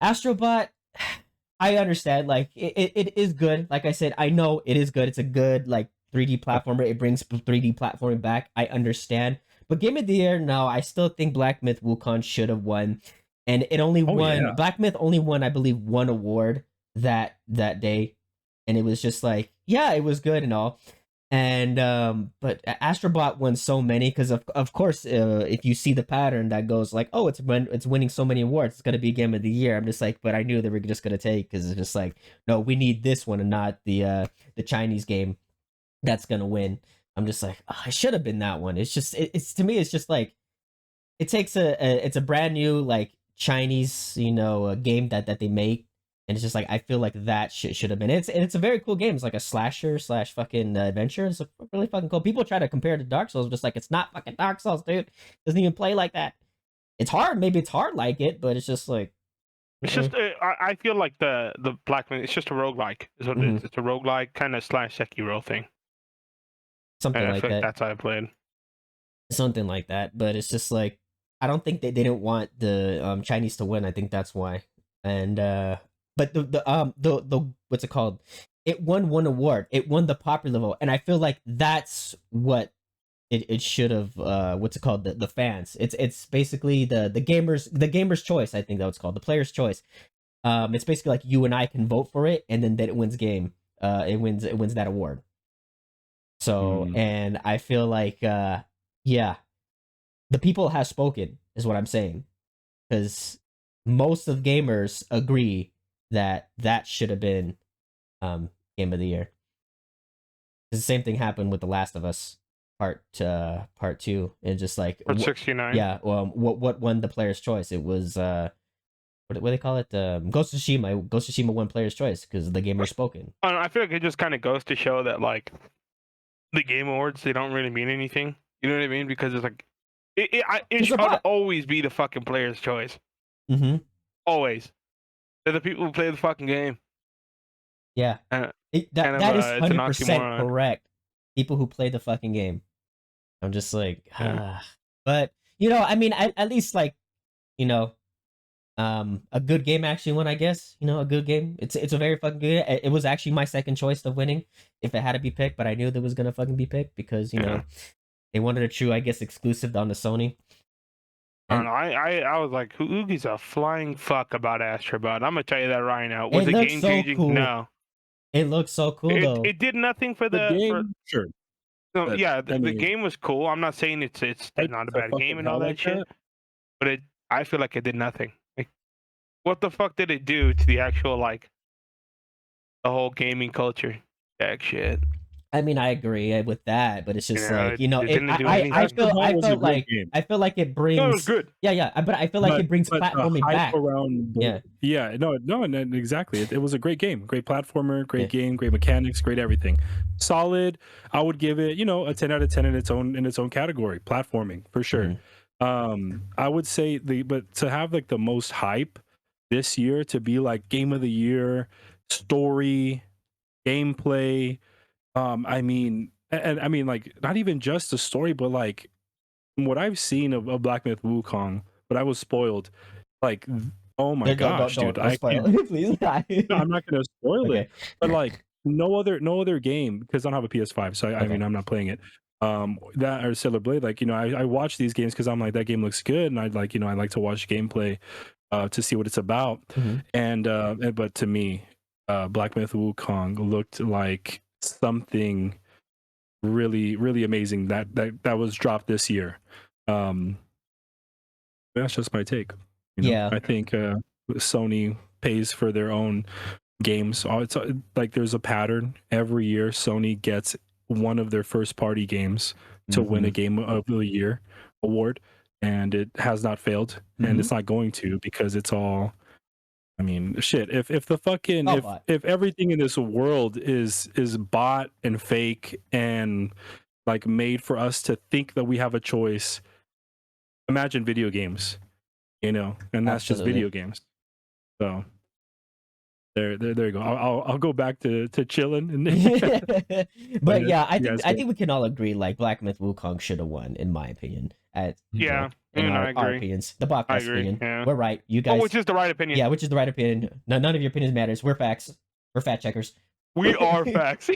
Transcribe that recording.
Astrobot, I understand. Like it is good. Like I said, I know it is good. It's a good like 3D platformer. It brings 3D platforming back. I understand. But Game of the Year, no, I still think Black Myth Wukong should have won. And it only Oh won yeah. Black Myth only won, I believe, one award that day. And it was just like, yeah, it was good and all. And but Astrobot won so many because of course if you see the pattern that goes like, oh, it's winning so many awards, it's gonna be Game of the Year. I'm just like, but I knew they were just gonna take, because it's just like, no, we need this one and not the Chinese game that's gonna win. I'm just like, oh, it should have been that one. It's just it's to me, it's just like it takes it's a brand new like Chinese game that they make, and it's just like I feel like that shit should have been. It's a very cool game. It's like a slasher slash fucking adventure. It's really fucking cool. People try to compare it to Dark Souls, just like it's not fucking Dark Souls, dude. It doesn't even play like that. It's hard. Maybe it's hard like it, but it's just like it's just I feel like the Black Myth, it's just a roguelike. Is what it is. It's a roguelike kind of slash Sekiro thing. something And I like feel like that. that's how I played. Something like that. But it's just like I don't think they didn't want the Chinese to win. I think that's why. And but the what's it called? It won one award. It won the popular vote, and I feel like that's what it should have. What's it called? The fans. It's basically the gamers choice. I think that's called the player's choice. It's basically like you and I can vote for it, and then it wins game. It wins that award. So and I feel like yeah, the people have spoken is what I'm saying, because most of gamers agree that that should have been Game of the Year. The same thing happened with The Last of Us part 2. And just like Part 69. yeah, what won the player's choice? It was what do they call it? Ghost of Tsushima. Ghost of Tsushima won player's choice because the gamer spoken. I feel like it just kind of goes to show that like the Game Awards, they don't really mean anything. You know what I mean? Because it's like it should always be the fucking player's choice. Mm-hmm. Always. They're the people who play the fucking game. Yeah. That is 100% correct. People who play the fucking game. I'm just like, but I mean, at least like, a good game actually won, I guess. A good game. It's a very fucking good. It was actually my second choice of winning if it had to be picked, but I knew that was gonna fucking be picked because they wanted a true, I guess, exclusive on the Sony. And I was like, who gives a flying fuck about Astrobot? I'm gonna tell you that right now. Was it game changing? Cool. No. It looks so cool though. It did nothing for the game. Sure. No, yeah, the game was cool. I'm not saying it's not a bad game and all that shit, but I feel like it did nothing. Like, what the fuck did it do to the actual like the whole gaming culture? Jack shit. I mean, I agree with that, but it's just like I feel like it brings. No, it was good. Yeah, but I feel like it brings platforming back. No, and exactly. It was a great game, great platformer, great game, great mechanics, great everything. Solid. I would give it, a 10 out of 10 in its own category, platforming for sure. I would say but to have like the most hype this year to be like Game of the Year, story, gameplay. I mean, like not even just the story, but like what I've seen of Black Myth Wukong, but I was spoiled. Like, oh my gosh, dude! I can't. Please. No, I'm not gonna spoil it, but like no other game, because I don't have a PS5, so I mean I'm not playing it. That or Stellar Blade, like I watch these games because I'm like, that game looks good, and I like I like to watch gameplay to see what it's about. And but to me, Black Myth Wukong looked like something really amazing that was dropped this year. That's just my take. I think Sony pays for their own games. It's like there's a pattern every year. Sony gets one of their first party games to win a Game of the Year award, and it has not failed, and it's not going to, because it's all, I mean, shit. If the fucking if everything in this world is bought and fake and like made for us to think that we have a choice, imagine video games, and that's just video games. So there you go. I'll go back to chilling. But yeah, I think we can all agree like Black Myth Wukong should have won, in my opinion. in our opinions. The BOVCAST opinion. Yeah. We're right. You guys. which is the right opinion. Yeah, which is the right opinion. None of your opinions matters. We're facts. We're fact checkers. We are facts.